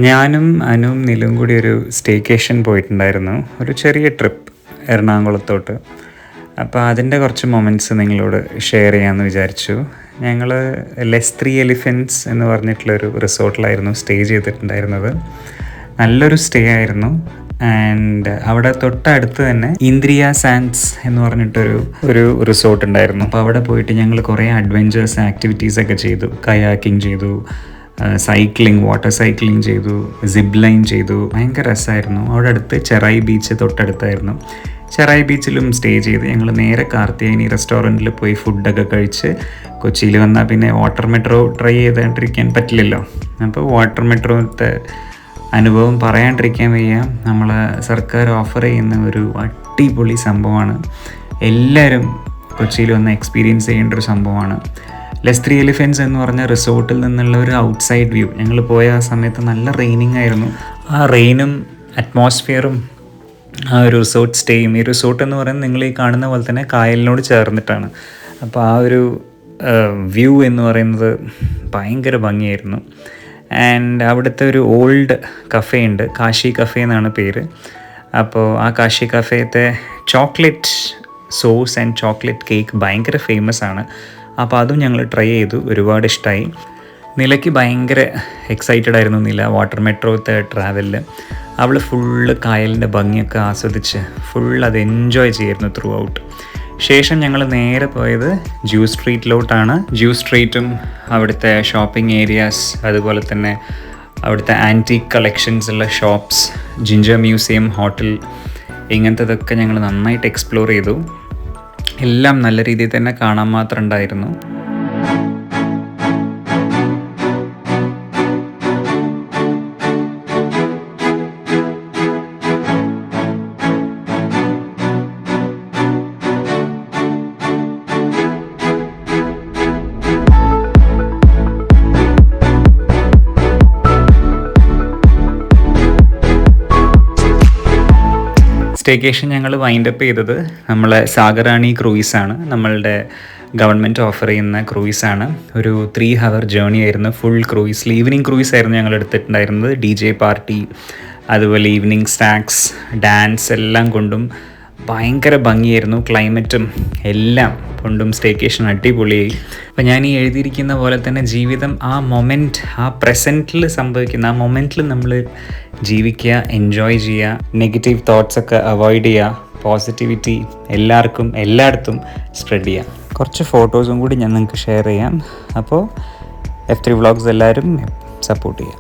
ഞാനും അനുവും നിലും കൂടി ഒരു സ്റ്റേക്കേഷൻ പോയിട്ടുണ്ടായിരുന്നു. ഒരു ചെറിയ ട്രിപ്പ് എറണാകുളത്തോട്ട്. അപ്പോൾ അതിൻ്റെ കുറച്ച് മൊമെൻറ്റ്സ് നിങ്ങളോട് ഷെയർ ചെയ്യാമെന്ന് വിചാരിച്ചു. ഞങ്ങൾ ലെസ് 3 എലിഫൻറ്റ്സ് എന്ന് പറഞ്ഞിട്ടുള്ളൊരു റിസോർട്ടിലായിരുന്നു സ്റ്റേ ചെയ്തിട്ടുണ്ടായിരുന്നത്. നല്ലൊരു സ്റ്റേ ആയിരുന്നു. ആൻഡ് അവിടെ തൊട്ടടുത്ത് തന്നെ ഇന്ദ്രിയ സാൻഡ്സ് എന്ന് പറഞ്ഞിട്ടൊരു റിസോർട്ട് ഉണ്ടായിരുന്നു. അപ്പോൾ അവിടെ പോയിട്ട് ഞങ്ങൾ കുറേ അഡ്വെഞ്ചേഴ്സ് ആക്ടിവിറ്റീസൊക്കെ ചെയ്തു. കയാക്കിംഗ് ചെയ്തു, സൈക്ലിംഗ്, വാട്ടർ സൈക്ലിംഗ് ചെയ്തു, സിബ് ലൈൻ ചെയ്തു. ഭയങ്കര രസമായിരുന്നു. അവിടെ അടുത്ത് ചെറായി ബീച്ച് തൊട്ടടുത്തായിരുന്നു. ചെറായി ബീച്ചിലും സ്റ്റേ ചെയ്ത് ഞങ്ങൾ നേരെ കാർത്തിയാനി റെസ്റ്റോറൻറ്റിൽ പോയി ഫുഡൊക്കെ കഴിച്ച് കൊച്ചിയിൽ വന്നാൽ പിന്നെ വാട്ടർ മെട്രോ ട്രൈ ചെയ്താണ്ടിരിക്കാൻ പറ്റില്ലല്ലോ. അപ്പോൾ വാട്ടർ മെട്രോത്തെ അനുഭവം പറയാണ്ടിരിക്കാൻ വയ്യ. നമ്മളെ സർക്കാർ ഓഫർ ചെയ്യുന്ന ഒരു അടിപൊളി സംഭവമാണ്. എല്ലാവരും കൊച്ചിയിൽ വന്ന് എക്സ്പീരിയൻസ് ചെയ്യേണ്ട ഒരു സംഭവമാണ്. ലെസ് 3 എലിഫൻറ്റ്സ് എന്ന് പറഞ്ഞ റിസോർട്ടിൽ നിന്നുള്ള ഒരു ഔട്ട്സൈഡ് വ്യൂ. ഞങ്ങൾ പോയ ആ സമയത്ത് നല്ല റെയിനിങ് ആയിരുന്നു. ആ റെയിനും അറ്റ്മോസ്ഫിയറും ആ ഒരു റിസോർട്ട് സ്റ്റേയും, ഈ റിസോർട്ട് എന്ന് പറയുന്നത് നിങ്ങൾ ഈ കാണുന്ന പോലെ തന്നെ കായലിനോട് ചേർന്നിട്ടാണ്. അപ്പോൾ ആ ഒരു വ്യൂ എന്ന് പറയുന്നത് ഭയങ്കര ഭംഗിയായിരുന്നു. ആൻഡ് അവിടുത്തെ ഒരു ഓൾഡ് കഫേ ഉണ്ട്, കാശി കഫേ എന്നാണ് പേര്. അപ്പോൾ ആ കാശി കഫേത്തെ chocolate sauce and chocolate cake ഭയങ്കര ഫേമസ് ആണ്. അപ്പോൾ അതും ഞങ്ങൾ ട്രൈ ചെയ്തു. ഒരുപാട് ഇഷ്ടമായി. നിലയ്ക്ക് ഭയങ്കര എക്സൈറ്റഡ് ആയിരുന്നു. നില വാട്ടർ മെട്രോത്തെ ട്രാവലിൽ അവൾ ഫുള്ള് കായലിൻ്റെ ഭംഗിയൊക്കെ ആസ്വദിച്ച് ഫുൾ അത് എൻജോയ് ചെയ്യായിരുന്നു ത്രൂ ഔട്ട്. ശേഷം ഞങ്ങൾ നേരെ പോയത് ജ്യൂസ് സ്ട്രീറ്റിലോട്ടാണ്. ജ്യൂസ് സ്ട്രീറ്റും അവിടുത്തെ ഷോപ്പിംഗ് ഏരിയാസ്, അതുപോലെ തന്നെ അവിടുത്തെ ആൻറ്റീക് കളക്ഷൻസ് ഉള്ള ഷോപ്സ്, ജിഞ്ചർ മ്യൂസിയം, ഹോട്ടൽ, ഇങ്ങനത്തതൊക്കെ ഞങ്ങൾ നന്നായിട്ട് എക്സ്പ്ലോർ ചെയ്തു. എല്ലാം നല്ല രീതിയിൽ തന്നെ കാണാൻ മാത്രം ഉണ്ടായിരുന്നു. സ്റ്റേക്കേഷൻ ഞങ്ങൾ വൈൻഡപ്പ് ചെയ്തത് നമ്മളെ സാഗറാണി ക്രൂയിസാണ്. നമ്മളുടെ ഗവൺമെൻറ് ഓഫർ ചെയ്യുന്ന ക്രൂയിസാണ്. ഒരു 3 hour ജേർണി ആയിരുന്നു. ഫുൾ ക്രൂയിസിൽ ഈവനിങ് ക്രൂയിസ് ആയിരുന്നു ഞങ്ങൾ എടുത്തിട്ടുണ്ടായിരുന്നത്. DJ പാർട്ടി, അതുപോലെ ഈവനിങ് സ്നാക്സ്, ഡാൻസ് എല്ലാം കൊണ്ടും ഭയങ്കര ഭംഗിയായിരുന്നു. ക്ലൈമറ്റും എല്ലാം കൊണ്ടും സ്റ്റേക്കേഷൻ അടിപൊളിയായി. അപ്പോൾ ഞാൻ ഈ എഴുതിയിരിക്കുന്ന പോലെ തന്നെ ജീവിതം ആ മൊമെൻറ്റ്, ആ പ്രസൻറ്റിൽ സംഭവിക്കുന്ന ആ മൊമെൻറ്റിൽ നമ്മൾ ജീവിക്കുക, എൻജോയ് ചെയ്യുക, നെഗറ്റീവ് തോട്ട്സൊക്കെ അവോയ്ഡ് ചെയ്യുക, പോസിറ്റിവിറ്റി എല്ലാവർക്കും എല്ലായിടത്തും സ്പ്രെഡ് ചെയ്യുക. കുറച്ച് ഫോട്ടോസും കൂടി ഞാൻ നിങ്ങൾക്ക് ഷെയർ ചെയ്യാം. അപ്പോൾ F3 വ്ളോഗ്സ് എല്ലാവരും സപ്പോർട്ട് ചെയ്യുക.